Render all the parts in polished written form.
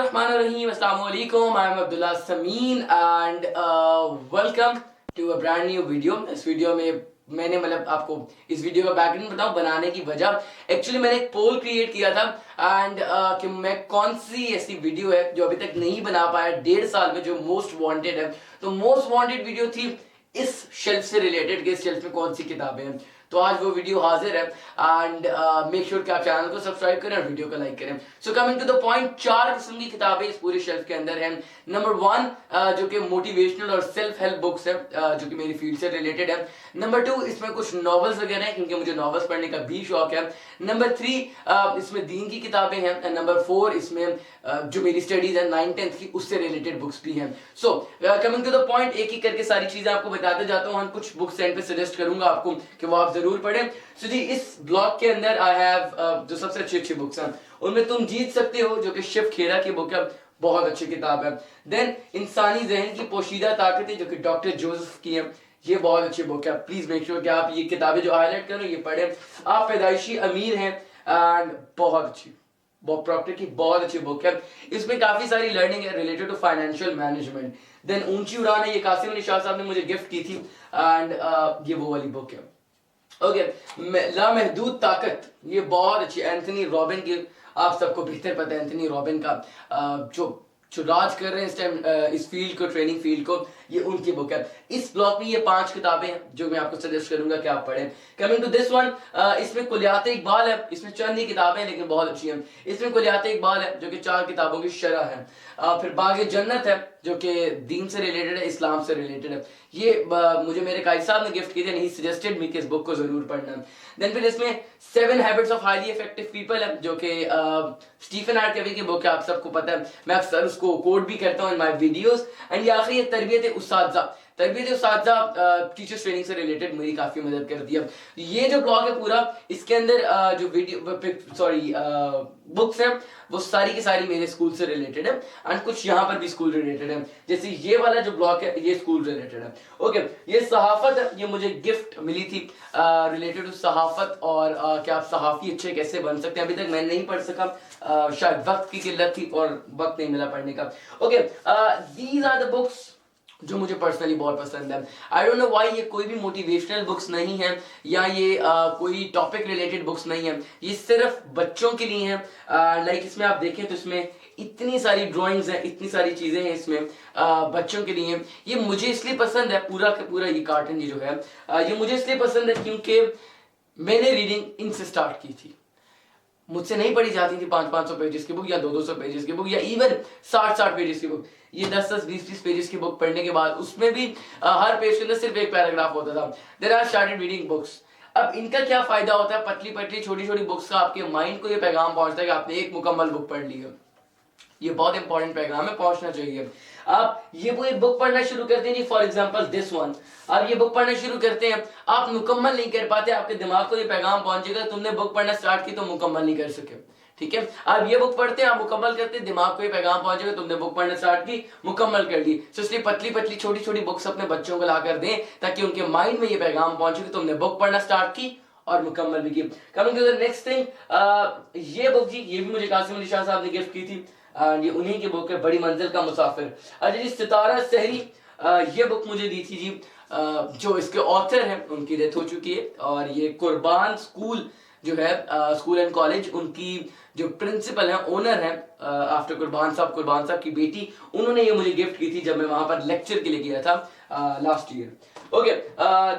Bismillahirrahmanirrahim. Assalamu alaikum. I am Abdullah Samin and welcome to a brand new video. इस video में मैंने आपको इस वीडियो का बैकग्राउंड बताऊं बनाने की वजह। एक्चुअली मैंने एक पोल क्रिएट किया था एंड कि मैं कौन सी ऐसी वीडियो है जो अभी तक नहीं बना पाया 1.5 साल में जो मोस्ट वांटेड है। तो मोस्ट वांटेड वीडियो थी इस शेल्फ से रिलेटेड कि इस शेल्फ में कौन सी किताबें हैं। तो आज वो वीडियो हाजिर है एंड मेक श्योर कि आप चैनल को सब्सक्राइब करें और वीडियो को लाइक करें। So coming to the point, 4 किस्म की किताबें इस पूरे शेल्फ के अंदर हैं। नंबर 1 जो कि मोटिवेशनल और सेल्फ हेल्प बुक्स है जो कि मेरी फील्ड से रिलेटेड है। नंबर 2 इसमें कुछ नॉवेल्स वगैरह हैं क्योंकि मुझे नॉवेल्स पढ़ने का भी शौक है। नंबर 3 इसमें दीन की किताबें हैं एंड नंबर 4 इसमें जो मेरी स्टडीज है 9th-10th की उससे रिलेटेड बुक्स भी हैं। So coming to the point, एक एक करके सारी चीजें आपको बताते जाता हूँ। कुछ बुक्स एंड पे सजेस्ट करूंगा आपको कि वो आप जरूर पढ़ें। सो जी, इस ब्लॉग के अंदर आई हैव जो सबसे अच्छी अच्छी बुक्स हैं उनमें तुम जीत सकते हो जो कि शिव खेरा की बुक है, बहुत अच्छी किताब है। देन इंसानी जहन की पोशीदा ताकतें जो कि डॉक्टर जोसेफ की है, ये बहुत अच्छी बुक है। प्लीज मेक श्योर कि आप ये किताबें जो हाईलाइट करो ये पढ़ें। आप पैदाइशी अमीर हैं एंड बहुत अच्छी बॉब प्रॉक्टर की बहुत अच्छी बुक है। इसमें काफी सारी लर्निंग है related to financial management. Then ऊंची उड़ान है, ये कासिम अली शाह साहब ने मुझे गिफ्ट की थी एंड ये वो वाली बुक है। ओके, लामहदूद ताकत, ये बहुत अच्छी एंथनी रॉबिन की, आप सबको बेहतर पता है एंथनी रॉबिन का जो जो राज कर रहे हैं इस टाइम इस फील्ड को, ट्रेनिंग फील्ड को, ये उनकी बुक है। इस ब्लॉग में ये 5 किताबें हैं जो मैं आपको सजेस्ट करूंगा कि आप पढ़ें। कमिंग टू दिस वन, इसमें कुलियात इकबाल है। इसमें चंद ही किताबें हैं लेकिन बहुत अच्छी हैं। इसमें कुलियात इकबाल है जो कि 4 किताबों की शरह है। फिर बाग जन्नत है जो कि दीन से रिलेटेड है, इस्लाम से रिलेटेड है। ये मुझे मेरे कायद साहब ने गिफ्ट की थी, नहीं सजेस्टेड मी कि इस बुक को जरूर पढ़ना। देन फिर इसमें 7 habits of highly effective people है जो कि स्टीफन आर कवी की बुक है, आप सबको पता है, मैं अक्सर उसको कोट भी करता हूँ इन माय वीडियोस। एंड ये आखिरी है तरबियत उस्तादजा। टीचर्स ट्रेनिंग से रिलेटेड मेरी काफी मदद करती है। ये जो ब्लॉग है पूरा, इसके अंदर जो बुक्स हैं वो सारी की सारी मेरे स्कूल से रिलेटेड है एंड कुछ यहाँ पर भी स्कूल रिलेटेड है। जैसे ये वाला जो ब्लॉग है ये स्कूल रिलेटेड है। ओके, ये सहाफत है, ये मुझे गिफ्ट मिली थी रिलेटेड टू सहाफत और कि आप सहाफी अच्छे कैसे बन सकते हैं। अभी तक मैं नहीं पढ़ सका, शायद वक्त की किल्लत थी और वक्त नहीं मिला पढ़ने का। Okay, these are the books जो मुझे पर्सनली बहुत पसंद है। आई डोंट नो व्हाई ये कोई भी मोटिवेशनल बुक्स नहीं है या ये कोई टॉपिक रिलेटेड बुक्स नहीं है, ये सिर्फ बच्चों के लिए हैं। लाइक इसमें आप देखें तो इसमें इतनी सारी ड्राइंग्स हैं, इतनी सारी चीजें हैं इसमें बच्चों के लिए। ये मुझे इसलिए पसंद है, पूरा का पूरा ये कार्टन ये जो है ये मुझे इसलिए पसंद है क्योंकि मैंने रीडिंग इनसे स्टार्ट की थी। मुझसे नहीं पढ़ी जाती थी 500-500 पेजेस की बुक या 200-200 पेजेस की बुक या इवन 60-60 पेजेस की बुक। ये 10-10, 20-20 पेजेस की बुक पढ़ने के बाद उसमें भी हर पेज के अंदर सिर्फ एक पैराग्राफ होता था। Then I started reading books. अब इनका क्या फायदा होता है, पतली पतली छोटी छोटी बुक्स का आपके माइंड को ये पैगाम पहुंचता है कि आपने एक मुकम्मल बुक पढ़ ली है। ये बहुत इंपॉर्टेंट पैगाम है, पहुंचना चाहिए। आप ये वो एक बुक पढ़ना शुरू करते हैं जी, फॉर एग्जांपल दिस वन, आप ये बुक पढ़ना शुरू करते हैं, आप मुकम्मल नहीं कर पाते, आपके दिमाग को ये पैगाम पहुंचेगा तुमने बुक पढ़ना स्टार्ट की तो मुकम्मल नहीं कर सके। ठीक है, आप ये बुक पढ़ते हैं, आप मुकम्मल करते हैं, दिमाग को ये पैगाम पहुंचेगा तुमने बुक पढ़ना स्टार्ट की, मुकम्मल कर ली। तो इसलिए पतली पतली छोटी छोटी बुक्स अपने बच्चों को लाकर दें ताकि उनके माइंड में ये पैगाम पहुंचे कि तुमने बुक पढ़ना स्टार्ट की और मुकम्मल भी की। Coming to the next thing, ये बुक जी ये भी मुझे कासिम अली शाह साहब ने गिफ्ट की थी। ये उन्हीं की बुक है, बड़ी मंजिल का मुसाफिर। अच्छा जी, सितारा सहरी, ये बुक मुझे दी थी जी, जो इसके ऑथर हैं उनकी डेथ हो चुकी है और ये कुर्बान स्कूल जो है स्कूल एंड कॉलेज, उनकी जो प्रिंसिपल हैं, ओनर हैं आफ्टर कुर्बान साहब की बेटी, उन्होंने ये मुझे गिफ्ट की थी जब मैं वहां पर लेक्चर के लिए गया था last year. Okay,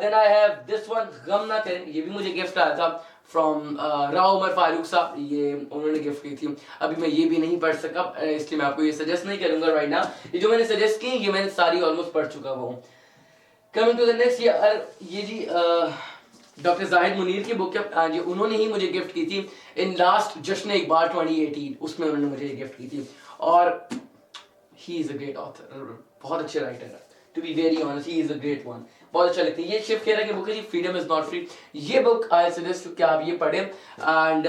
then I have this one, गम ना करें, ये भी मुझे गिफ्ट आया था फ्रॉम राव उमर फारूक साहब, ये उन्होंने गिफ्ट की थी। अभी मैं ये भी नहीं पढ़ सका इसलिए मैं आपको ये सजेस्ट नहीं करूंगा राइट नाउ। ये जो मैंने सजेस्ट की ये मैंने सारी ऑलमोस्ट पढ़ चुका हूँ। कमिंग टू द नेक्स्ट, ये जी डॉक्टर जाहिद मुनीर की बुक है, ये उन्होंने ही मुझे गिफ्ट की थी इन लास्ट जश्न इकबाल 2018, उसमें उन्होंने मुझे गिफ्ट की थी और he is a great author, बहुत अच्छे राइटर है। To be very honest, he is a great one, बहुत अच्छा लगता है। ये शिव खेरा की बुक है जी, फ्रीडम इज नॉट फ्री। ये बुक आई सजेस्ट कि आप ये पढ़ें एंड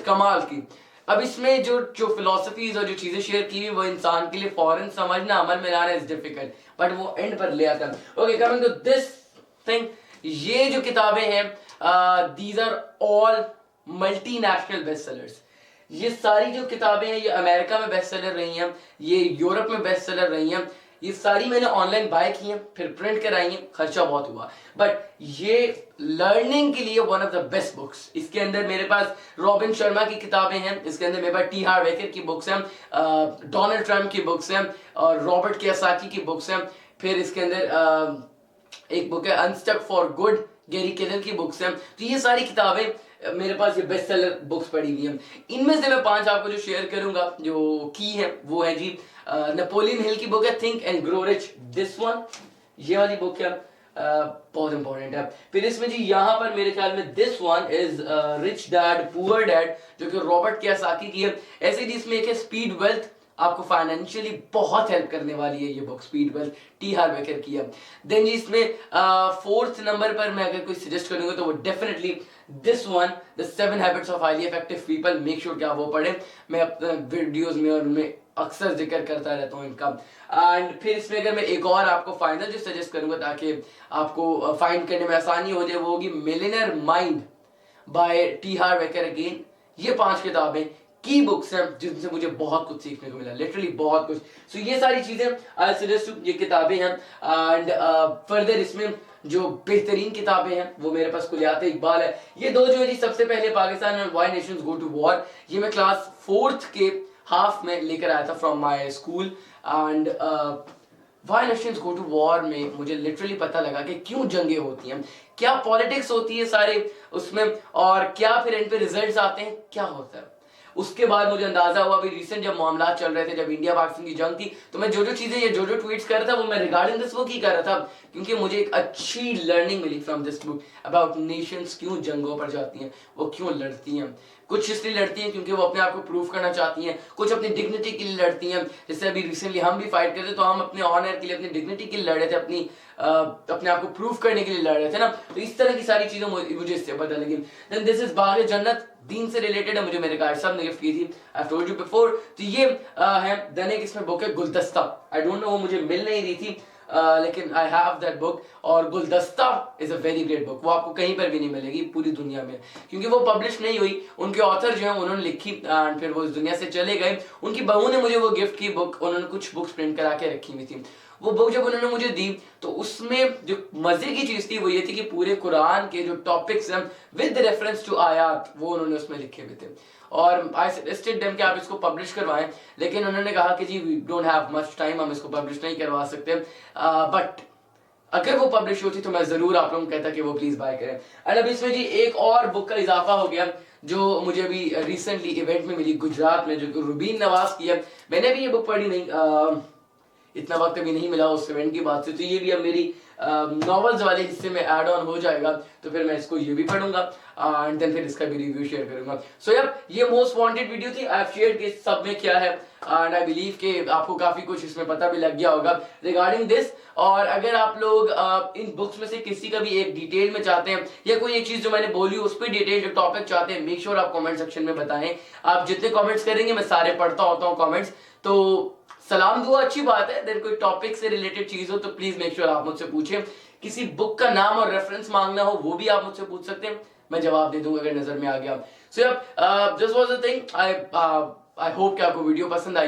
कमाल की। अब इसमें जो फिलोसफीज और जो चीजें शेयर की वो इंसान के लिए फौरन समझना, अमल में लाना इज डिफिकल्ट, बट वो एंड पर ले आता है। Okay, coming to this thing, ये जो किताबें हैं these are all multinational best sellers. ये सारी जो किताबें हैं ये अमेरिका में बेस्ट सेलर रही हैं, ये यूरोप में बेस्ट सेलर रही हैं, ये सारी मैंने ऑनलाइन बाय की हैं, फिर प्रिंट कराई हैं, खर्चा बहुत हुआ, बट ये लर्निंग के लिए one of the best books. इसके अंदर मेरे पास रॉबिन शर्मा की किताबें हैं, इसके अंदर मेरे पास टी हार्व एकर की बुक्स हैं, डोनाल्ड ट्रम्प की बुक्स हैं, और रॉबर्ट कियोसाकी की बुक्स हैं, फिर इसके अंदर एक बुक है unstuck for good, Gary Kellen की बुक्स हैं। तो ये सारी किताबें मेरे पास ये बेस्ट सेलर बुक्स पड़ी हुई हैं। इनमें से मैं 5 आपको जो शेयर करूंगा जो की है वो है जी नेपोलियन हिल की बुक है think and grow rich, this one, ये वाली बुक है, बहुत इंपॉर्टेंट है। फिर इसमें जी यहाँ पर मेरे ख्याल में this one is rich dad poor dad, जो कि रॉबर्ट कियोसाकी की है। ऐसे जी इसमें एक है स्पीड वेल्थ, आपको फाइनेंशियली बहुत हेल्प करने वाली है ये book, speed wealth, T Harv Eker की है। देन जी इसमें 4th नंबर पर मैं अगर कोई सजेस्ट करूंगा तो वो definitely this one, the 7 habits of highly effective people, make sure कि आप वो पढ़ें। मैं अपने वीडियोस में और उनमें अक्सर जिक्र करता रहता हूँ इनका। एंड फिर इसमें अगर मैं एक और आपको फाइनल जो सजेस्ट करूंगा ताकि आपको फाइंड करने में आसानी हो जाए, वो होगी millionaire mind bye T Harv एकर अगेन। ये 5 किताबें की बुक्स हैं जिनसे मुझे बहुत कुछ सीखने को मिला, लिटरली बहुत कुछ। सो ये सारी चीजें आई सजेस्ट, ये किताबें हैं। एंड फर्दर इसमें जो बेहतरीन किताबें हैं वो मेरे पास कुलियात इकबाल है। ये दो जो है जी, सबसे पहले Pakistan and why nations go to war, ये मैं क्लास 4th के हाफ में लेकर आया था from my school. And why nations go to war में मुझे लिटरली पता लगा कि क्यों जंगें होती हैं, क्या पॉलिटिक्स होती है सारे उसमें, और क्या फिर इन पे रिजल्ट्स आते हैं, क्या होता है। उसके बाद मुझे अंदाजा हुआ, अभी रिसेंट जब मामला चल रहे थे, जब इंडिया पाकिस्तान की जंग थी, तो मैं जो चीजें या जो ट्वीट्स कर रहा था वो मैं रिगार्डिंग दिस बुक ही कर रहा था, क्योंकि मुझे एक अच्छी लर्निंग मिली from this book about nations क्यों जंगों पर जाती हैं, वो क्यों लड़ती हैं। कुछ इसलिए लड़ती हैं क्योंकि वो अपने आप को प्रूव करना चाहती हैं, कुछ अपनी डिग्निटी के लिए लड़ती हैं। जैसे अभी रिसेंटली हम भी फाइट करते तो हम अपने ऑनर के लिए, अपनी डिग्निटी के लिए लड़ रहे थे, अपने आप को प्रूव करने के लिए लड़ रहे थे ना। तो इस तरह की सारी चीजें मुझे इससे पता लगी। देन दिस इज बाग जन्नत, दीन से रिलेटेड है, मुझे मेरे गाइड साहब ने गिफ्ट की थी, I have told you before. तो ये है। देन एक इसमें बुक है गुलदस्ता, आई डोंट नो वो मुझे मिल नहीं रही थी, लेकिन आई हैव दैट बुक। और गुलदस्ता is a very great book, वो आपको कहीं पर भी नहीं मिलेगी पूरी दुनिया में, क्योंकि वो पब्लिश नहीं हुई। उनके ऑथर जो है उन्होंने लिखी एंड फिर वो इस दुनिया से चले गए। उनकी बहू ने मुझे वो गिफ्ट की बुक, उन्होंने कुछ बुक्स प्रिंट करा के रखी हुई थी। वो बुक जब उन्होंने मुझे दी तो उसमें जो मजे की चीज थी वो ये थी कि पूरे कुरान के जो टॉपिक्स हैं विद रेफरेंस टू आयात वो उन्होंने उसमें लिखे हुए थे। और आई सजेस्टेड देम कि आप इसको पब्लिश करवाएं, लेकिन उन्होंने कहा कि जी we don't have much time, हम इसको पब्लिश नहीं करवा सकते। बट अगर वो पब्लिश होती तो मैं जरूर आप लोगों को कहता कि वो प्लीज बाय करें। एंड अब इसमें जी एक और बुक का इजाफा हो गया जो मुझे अभी रिसेंटली इवेंट में मिली गुजरात में, जो रुबीन नवाज की है। मैंने भी ये बुक पढ़ी नहीं, इतना वक्त अभी नहीं मिला उस इवेंट की बात से, तो ये भी अब मेरी नॉवेल्स वाले हिस्से में ऐड ऑन हो जाएगा, तो फिर मैं इसको ये भी पढ़ूंगा एंड देन फिर इसका भी रिव्यू शेयर करूंगा। सो यार ये मोस्ट वांटेड वीडियो थी, आई हैव शेयर्ड कि सब में क्या है एंड आई बिलीव कि आपको काफी कुछ इसमें पता भी लग गया होगा रिगार्डिंग दिस। और अगर आप लोग इन बुक्स में से किसी का भी एक डिटेल में चाहते हैं या कोई एक चीज जो मैंने बोली उस पर डिटेल जो टॉपिक चाहते हैं, मेक श्योर आप कमेंट सेक्शन में बताएं। आप जितने कमेंट्स करेंगे मैं सारे पढ़ता होता हूँ कमेंट्स, तो सलाम दुआ अच्छी बात है। देन कोई टॉपिक से रिलेटेड चीज हो तो प्लीज मेक श्योर आप मुझसे पूछें। किसी बुक का नाम और रेफरेंस मांगना हो वो भी आप मुझसे पूछ सकते हैं, मैं जवाब दे दूंगा अगर नजर में आ गया। So this was the thing. I hope कि आपको वीडियो पसंद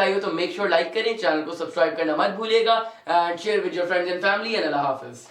आई हो तो मेक श्योर लाइक करें, चैनल को सब्सक्राइब करना मत भूलिएगा and share with your friends and family and Allah Hafiz.